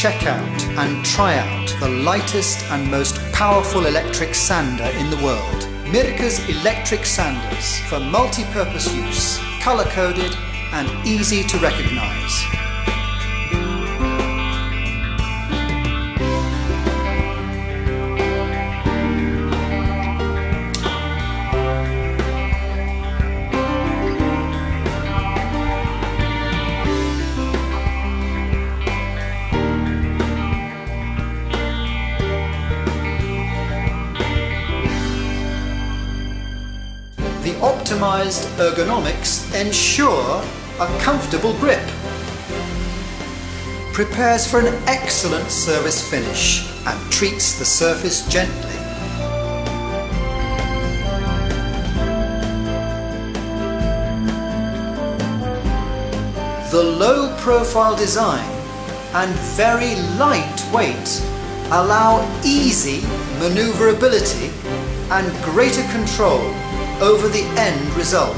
check out and try out the lightest and most powerful electric sander in the world. MIRKA's electric sanders for multi-purpose use, colour-coded and easy to recognise. The optimised ergonomics ensure a comfortable grip. Prepares for an excellent service finish and treats the surface gently. The low profile design and very light weight allow easy manoeuvrability and greater control over the end result.